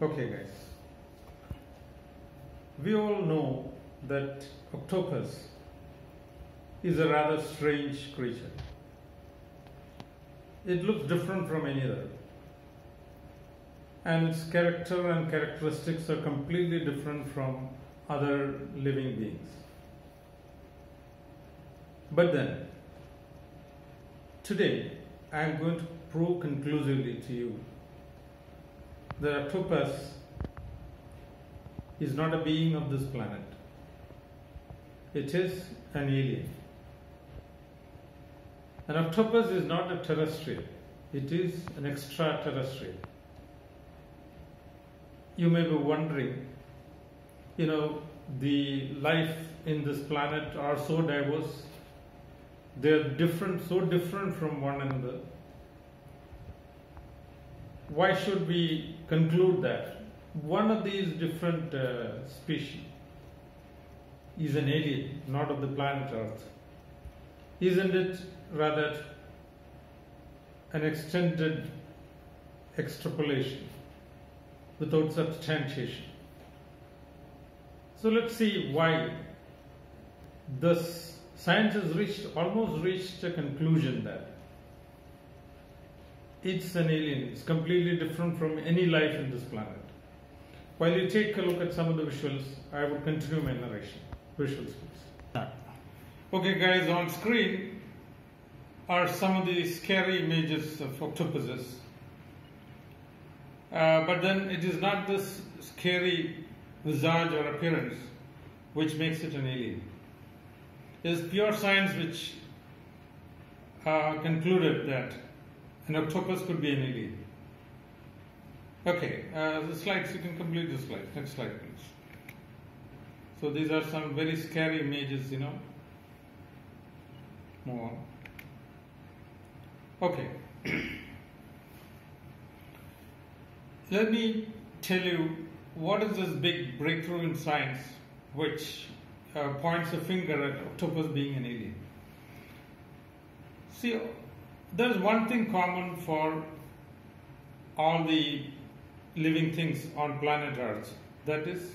Okay, guys. We all know that octopus is a rather strange creature. It looks different from any other, and its character and characteristics are completely different from other living beings. But then, today, I am going to prove conclusively to you that octopus is not a being of this planet. It is an alien. An octopus is not a terrestrial, it is an extraterrestrial. You may be wondering, the life in this planet are so diverse, they are different, so different from one another. Why should we conclude that one of these different species is an alien, not of the planet Earth? Isn't it rather an extended extrapolation without substantiation? So let's see why this science has almost reached a conclusion that it's an alien. It's completely different from any life in this planet. While you take a look at some of the visuals, I would continue my narration. Visuals, please. Okay, guys, on screen are some of the scary images of octopuses. But then it is not this scary visage or appearance which makes it an alien. It is pure science which concluded that an octopus could be an alien. Okay, the slides, you can complete the slide. Next slide, please. So these are some very scary images, Move on. Okay. Let me tell you what is this big breakthrough in science which points a finger at octopus being an alien. See, there is one thing common for all the living things on planet Earth, that is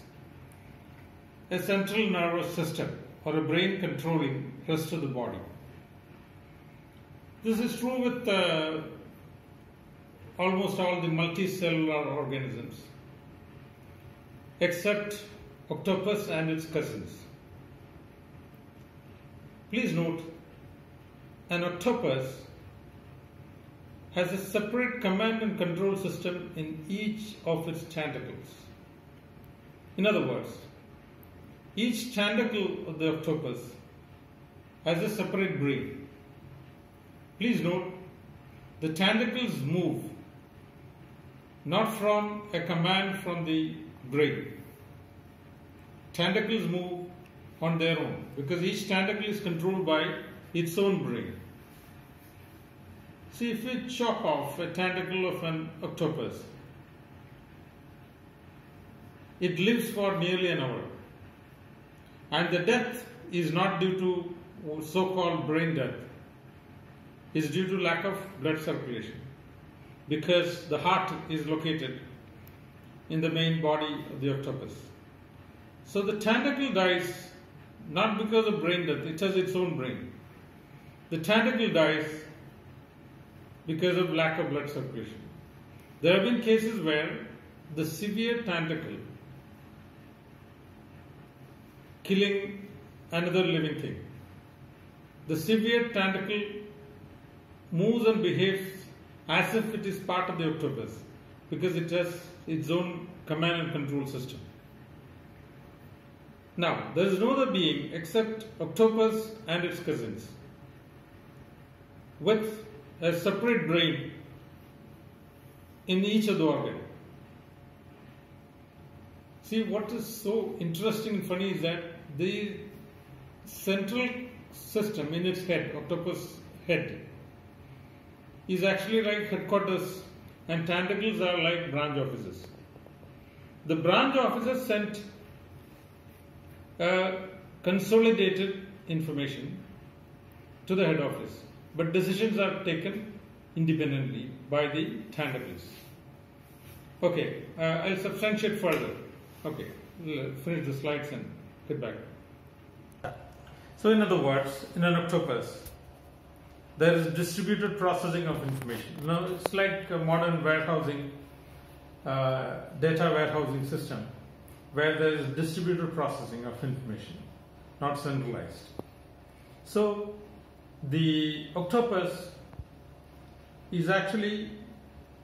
a central nervous system or a brain controlling the rest of the body. This is true with almost all the multicellular organisms except octopus and its cousins. Please note, an octopus has a separate command and control system in each of its tentacles. In other words, each tentacle of the octopus has a separate brain. Please note, the tentacles move not from a command from the brain. Tentacles move on their own because each tentacle is controlled by its own brain. See, if we chop off a tentacle of an octopus, it lives for nearly an hour. And the death is not due to so-called brain death. It's due to lack of blood circulation because the heart is located in the main body of the octopus. So the tentacle dies not because of brain death, it has its own brain. The tentacle dies because of lack of blood circulation. There have been cases where the severe tentacle killing another living thing. The severe tentacle moves and behaves as if it is part of the octopus because it has its own command and control system. Now, there is no other being except octopus and its cousins with a separate brain in each of the organ. See, what is so interesting and funny is that the central system in its head, octopus head, is actually like headquarters and tentacles are like branch offices. The branch offices sent consolidated information to the head office, but decisions are taken independently by the tentacles. Okay, I'll substantiate further. Okay, finish the slides and get back. So in other words, in an octopus, there is distributed processing of information. Now it's like a modern warehousing, data warehousing system, where there is distributed processing of information, not centralized. So the octopus is actually,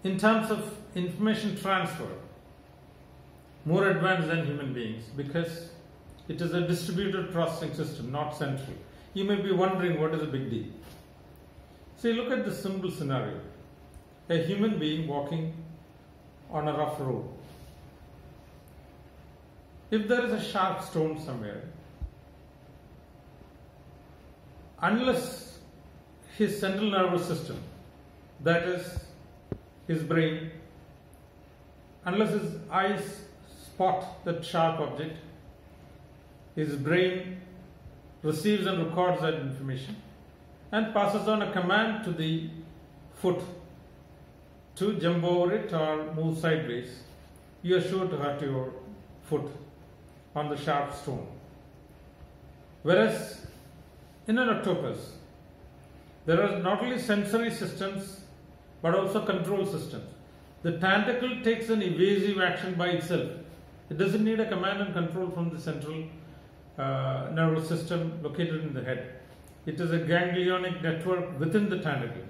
in terms of information transfer, more advanced than human beings, because it is a distributed processing system, not central. You may be wondering, what is a big deal? So you look at this simple scenario. A human being walking on a rough road. If there is a sharp stone somewhere, unless his central nervous system, that is his brain, unless his eyes spot that sharp object, his brain receives and records that information and passes on a command to the foot to jump over it or move sideways, you are sure to hurt your foot on the sharp stone. Whereas in an octopus, there are not only sensory systems but also control systems. The tentacle takes an evasive action by itself. It doesn't need a command and control from the central nervous system located in the head. It is a ganglionic network within the tentacle,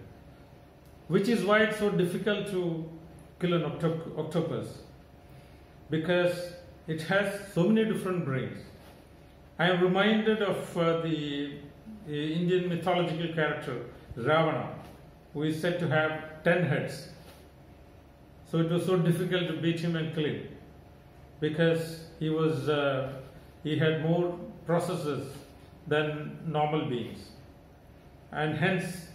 which is why it's so difficult to kill an octopus, because it has so many different brains. I am reminded of the Indian mythological character Ravana, who is said to have 10 heads. So it was so difficult to beat him and kill him, because he had more processes than normal beings, and hence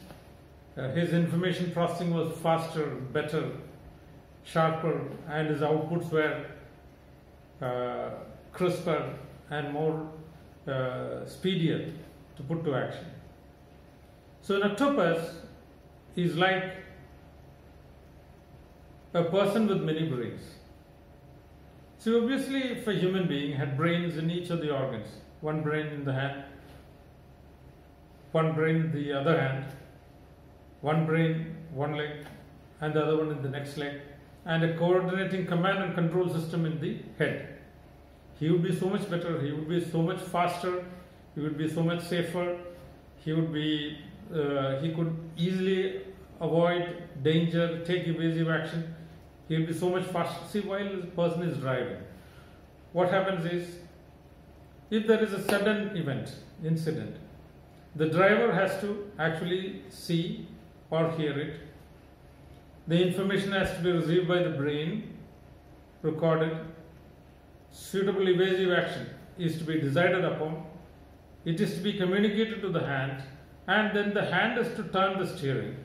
his information processing was faster, better, sharper, and his outputs were crisper and more speedier to put to action. So an octopus is like a person with many brains. So obviously, if a human being had brains in each of the organs, one brain in the hand, one brain in the other hand, one brain, one leg, and the other one in the next leg, and a coordinating command and control system in the head, he would be so much better, he would be so much faster, he would be so much safer, he could easily avoid danger, take evasive action, he will be so much faster. See, while the person is driving, what happens is, if there is a sudden incident, the driver has to actually see or hear it. The information has to be received by the brain, recorded. Suitable evasive action is to be decided upon. It is to be communicated to the hand, and then the hand has to turn the steering,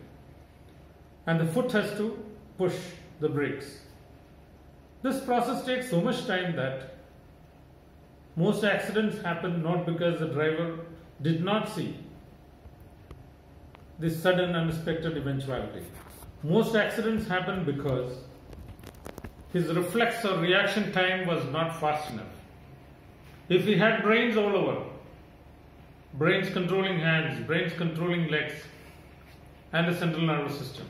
and the foot has to push the brakes. This process takes so much time that most accidents happen not because the driver did not see this sudden unexpected eventuality. Most accidents happen because his reflex or reaction time was not fast enough. If he had brains all over, brains controlling hands, brains controlling legs, and a central nervous system,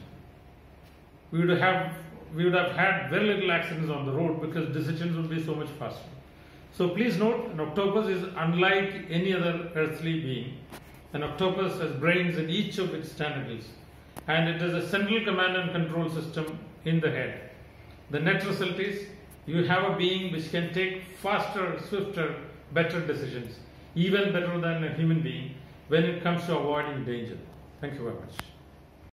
we would have had very little accidents on the road, because decisions would be so much faster. So please note, an octopus is unlike any other earthly being. An octopus has brains in each of its tentacles, and it has a central command and control system in the head. The net result is, you have a being which can take faster, swifter, better decisions, even better than a human being when it comes to avoiding danger. Thank you very much.